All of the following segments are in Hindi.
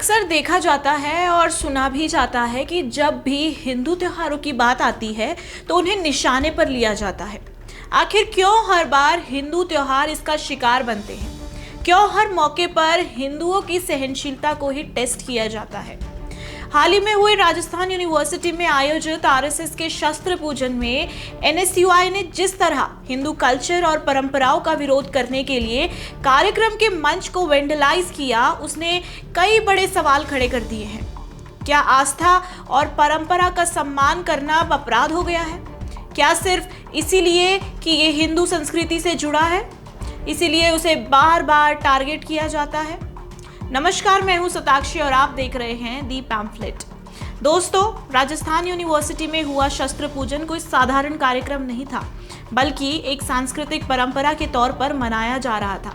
अक्सर देखा जाता है और सुना भी जाता है कि जब भी हिंदू त्योहारों की बात आती है तो उन्हें निशाने पर लिया जाता है। आखिर क्यों हर बार हिंदू त्योहार इसका शिकार बनते हैं? क्यों हर मौके पर हिंदुओं की सहनशीलता को ही टेस्ट किया जाता है? हाल ही में हुए राजस्थान यूनिवर्सिटी में आयोजित आरएसएस के शस्त्र पूजन में एनएसयूआई ने जिस तरह हिंदू कल्चर और परंपराओं का विरोध करने के लिए कार्यक्रम के मंच को वेंडलाइज किया, उसने कई बड़े सवाल खड़े कर दिए हैं। क्या आस्था और परंपरा का सम्मान करना अब अपराध हो गया है? क्या सिर्फ इसीलिए कि ये हिंदू संस्कृति से जुड़ा है, इसीलिए उसे बार बार टारगेट किया जाता है? नमस्कार, मैं हूं सताक्षी और आप देख रहे हैं दी पैम्फलेट। दोस्तों, राजस्थान यूनिवर्सिटी में हुआ शस्त्र पूजन कोई साधारण कार्यक्रम नहीं था, बल्कि एक सांस्कृतिक परंपरा के तौर पर मनाया जा रहा था,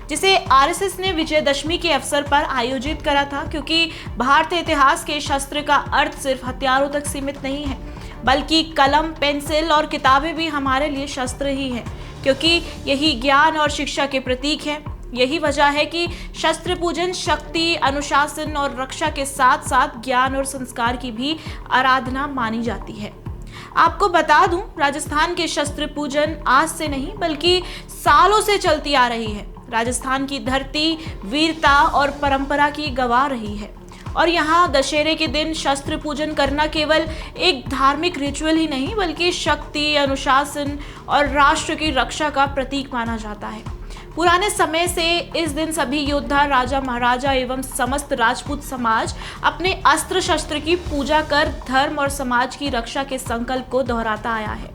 जिसे आरएसएस ने विजयदशमी के अवसर पर आयोजित करा था। क्योंकि भारतीय इतिहास के शस्त्र का अर्थ सिर्फ हथियारों तक सीमित नहीं है, बल्कि कलम, पेंसिल और किताबें भी हमारे लिए शस्त्र ही हैं, क्योंकि यही ज्ञान और शिक्षा के प्रतीक है। यही वजह है कि शस्त्र पूजन शक्ति, अनुशासन और रक्षा के साथ साथ ज्ञान और संस्कार की भी आराधना मानी जाती है। आपको बता दूं, राजस्थान के शस्त्र पूजन आज से नहीं बल्कि सालों से चलती आ रही है। राजस्थान की धरती वीरता और परंपरा की गवाह रही है, और यहाँ दशहरे के दिन शस्त्र पूजन करना केवल एक धार्मिक रिचुअल ही नहीं, बल्कि शक्ति, अनुशासन और राष्ट्र की रक्षा का प्रतीक माना जाता है। पुराने समय से इस दिन सभी योद्धा, राजा, महाराजा एवं समस्त राजपूत समाज अपने अस्त्र शस्त्र की पूजा कर धर्म और समाज की रक्षा के संकल्प को दोहराता आया है।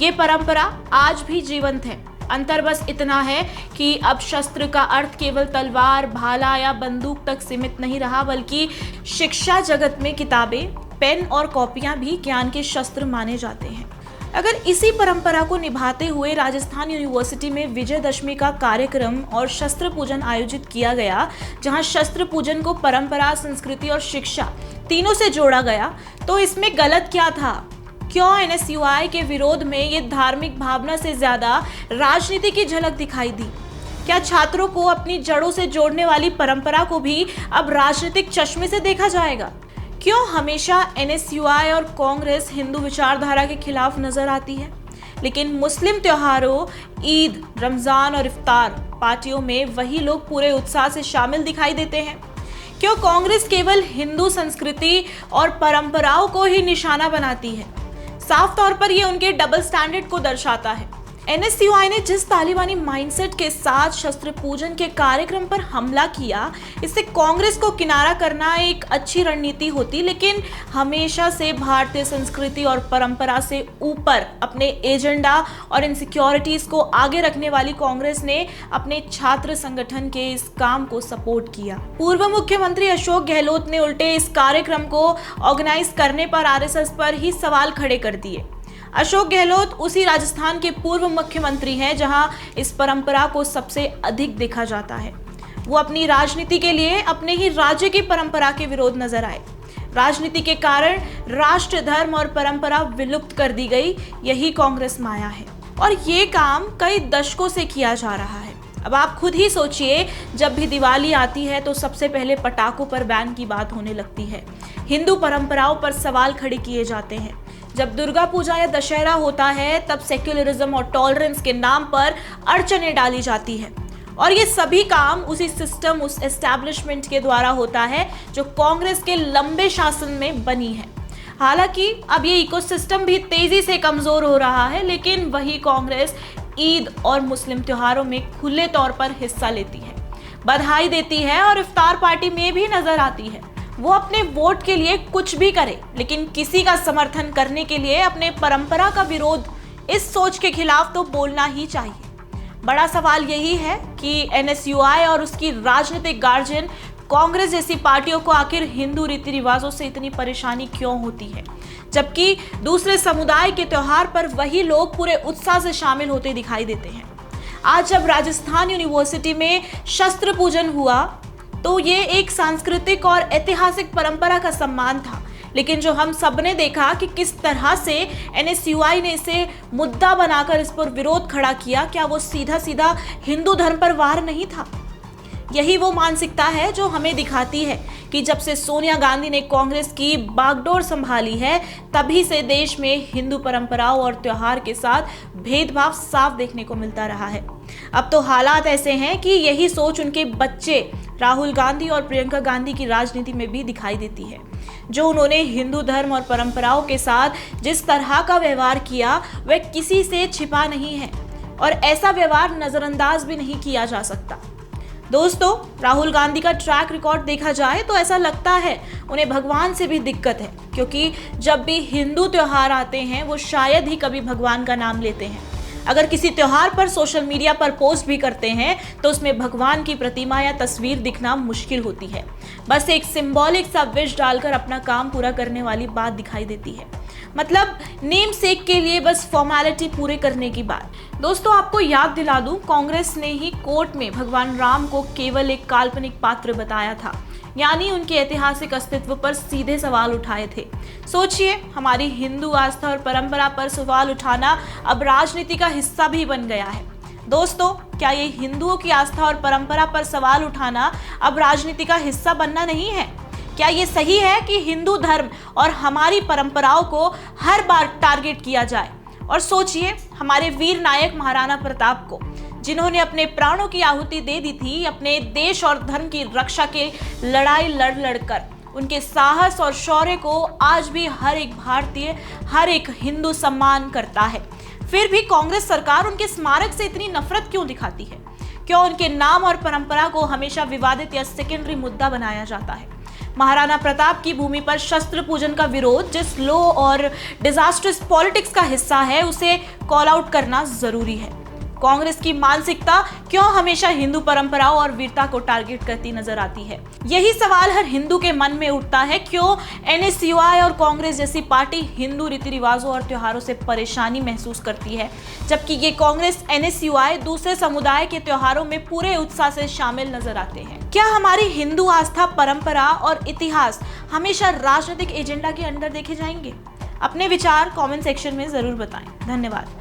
ये परंपरा आज भी जीवंत है। अंतर बस इतना है कि अब शस्त्र का अर्थ केवल तलवार, भाला या बंदूक तक सीमित नहीं रहा, बल्कि शिक्षा जगत में किताबें, पेन और कॉपियां भी ज्ञान के शस्त्र माने जाते हैं। अगर इसी परंपरा को निभाते हुए राजस्थान यूनिवर्सिटी में विजयदशमी का कार्यक्रम और शस्त्र पूजन आयोजित किया गया, जहां शस्त्र पूजन को परंपरा, संस्कृति और शिक्षा तीनों से जोड़ा गया, तो इसमें गलत क्या था? क्यों एनएसयूआई के विरोध में ये धार्मिक भावना से ज्यादा राजनीति की झलक दिखाई दी? क्या छात्रों को अपनी जड़ों से जोड़ने वाली परंपरा को भी अब राजनीतिक चश्मे से देखा जाएगा? क्यों हमेशा एनएसयूआई और कांग्रेस हिंदू विचारधारा के खिलाफ नजर आती है, लेकिन मुस्लिम त्योहारों, ईद, रमजान और इफ्तार पार्टियों में वही लोग पूरे उत्साह से शामिल दिखाई देते हैं? क्यों कांग्रेस केवल हिंदू संस्कृति और परंपराओं को ही निशाना बनाती है? साफ तौर पर यह उनके डबल स्टैंडर्ड को दर्शाता है। एनएसयूआई ने जिस तालिबानी माइंडसेट के साथ शस्त्र पूजन के कार्यक्रम पर हमला किया, इससे कांग्रेस को किनारा करना एक अच्छी रणनीति होती, लेकिन हमेशा से भारतीय संस्कृति और परंपरा से ऊपर अपने एजेंडा और इनसिक्योरिटीज को आगे रखने वाली कांग्रेस ने अपने छात्र संगठन के इस काम को सपोर्ट किया। पूर्व मुख्यमंत्री अशोक गहलोत ने उल्टे इस कार्यक्रम को ऑर्गेनाइज करने पर आरएसएस पर ही सवाल खड़े कर दिए। अशोक गहलोत उसी राजस्थान के पूर्व मुख्यमंत्री हैं जहां इस परंपरा को सबसे अधिक देखा जाता है। वो अपनी राजनीति के लिए अपने ही राज्य की परंपरा के विरोध नजर आए। राजनीति के कारण राष्ट्र, धर्म और परंपरा विलुप्त कर दी गई। यही कांग्रेस माया है, और ये काम कई दशकों से किया जा रहा है। अब आप खुद ही सोचिए, जब भी दिवाली आती है तो सबसे पहले पटाखों पर बैन की बात होने लगती है। हिंदू परंपराओं पर सवाल खड़े किए जाते हैं। जब दुर्गा पूजा या दशहरा होता है, तब सेक्युलरिज्म और टॉलरेंस के नाम पर अड़चनें डाली जाती है। और ये सभी काम उसी सिस्टम, उस एस्टैब्लिशमेंट के द्वारा होता है जो कांग्रेस के लंबे शासन में बनी है। हालांकि अब ये इकोसिस्टम भी तेजी से कमजोर हो रहा है, लेकिन वही कांग्रेस ईद और मुस्लिम त्योहारों में खुले तौर पर हिस्सा लेती है, बधाई देती है और इफ्तार पार्टी में भी नजर आती है। वो अपने वोट के लिए कुछ भी करे, लेकिन किसी का समर्थन करने के लिए अपने परंपरा का विरोध, इस सोच के खिलाफ तो बोलना ही चाहिए। बड़ा सवाल यही है कि एनएसयूआई और उसकी राजनीतिक गार्जियन कांग्रेस जैसी पार्टियों को आखिर हिंदू रीति रिवाजों से इतनी परेशानी क्यों होती है, जबकि दूसरे समुदाय के त्योहार पर वही लोग पूरे उत्साह से शामिल होते दिखाई देते हैं। आज जब राजस्थान यूनिवर्सिटी में शस्त्र पूजन हुआ, तो ये एक सांस्कृतिक और ऐतिहासिक परंपरा का सम्मान था, लेकिन जो हम सब ने देखा कि किस तरह से एनएसयूआई ने इसे मुद्दा बनाकर इस पर विरोध खड़ा किया, क्या वो सीधा सीधा हिंदू धर्म पर वार नहीं था? यही वो मानसिकता है जो हमें दिखाती है कि जब से सोनिया गांधी ने कांग्रेस की बागडोर संभाली है, तभी से देश में हिंदू परंपराओं और त्योहार के साथ भेदभाव साफ देखने को मिलता रहा है। अब तो हालात ऐसे हैं कि यही सोच उनके बच्चे राहुल गांधी और प्रियंका गांधी की राजनीति में भी दिखाई देती है। जो उन्होंने हिंदू धर्म और परंपराओं के साथ जिस तरह का व्यवहार किया, वह किसी से छिपा नहीं है और ऐसा व्यवहार नजरअंदाज भी नहीं किया जा सकता। दोस्तों, राहुल गांधी का ट्रैक रिकॉर्ड देखा जाए तो ऐसा लगता है उन्हें भगवान से भी दिक्कत है, क्योंकि जब भी हिंदू त्योहार आते हैं वो शायद ही कभी भगवान का नाम लेते हैं। अगर किसी त्योहार पर सोशल मीडिया पर पोस्ट भी करते हैं तो उसमें भगवान की प्रतिमा या तस्वीर दिखना मुश्किल होती है। बस एक सिंबॉलिक सा विश डालकर अपना काम पूरा करने वाली बात दिखाई देती है, मतलब नेम सेक के लिए बस फॉर्मेलिटी पूरे करने की बात। दोस्तों, आपको याद दिला दूं, कांग्रेस ने ही कोर्ट में भगवान राम को केवल एक काल्पनिक पात्र बताया था, यानी उनके ऐतिहासिक अस्तित्व पर सीधे सवाल उठाए थे। सोचिए, हमारी हिंदू आस्था और परंपरा पर सवाल उठाना अब राजनीति का हिस्सा भी बन गया है। दोस्तों, क्या ये हिंदुओं की आस्था और परंपरा पर सवाल उठाना अब राजनीति का हिस्सा बनना नहीं है? क्या ये सही है कि हिंदू धर्म और हमारी परंपराओं को हर बार टारगेट किया जाए? और सोचिए, हमारे वीर नायक महाराणा प्रताप को, जिन्होंने अपने प्राणों की आहुति दे दी थी अपने देश और धर्म की रक्षा के लड़ाई लड़कर, उनके साहस और शौर्य को आज भी हर एक भारतीय, हर एक हिंदू सम्मान करता है। फिर भी कांग्रेस सरकार उनके स्मारक से इतनी नफरत क्यों दिखाती है? क्यों उनके नाम और परंपरा को हमेशा विवादित या सेकेंडरी मुद्दा बनाया जाता है? महाराणा प्रताप की भूमि पर शस्त्र पूजन का विरोध जिस लो और डिजास्टर्स पॉलिटिक्स का हिस्सा है, उसे कॉल आउट करना जरूरी है। कांग्रेस की मानसिकता क्यों हमेशा हिंदू परंपराओं और वीरता को टारगेट करती नजर आती है? यही सवाल हर हिंदू के मन में उठता है। क्यों एनएसयूआई और कांग्रेस जैसी पार्टी हिंदू रीति रिवाजों और त्योहारों से परेशानी महसूस करती है, जबकि ये कांग्रेस एनएसयूआई दूसरे समुदाय के त्योहारों में पूरे उत्साह से शामिल नजर आते हैं? क्या हमारी हिंदू आस्था, परंपरा और इतिहास हमेशा राजनीतिक एजेंडा के अंदर देखे जाएंगे? अपने विचार कमेंट सेक्शन में जरूर बताएं। धन्यवाद।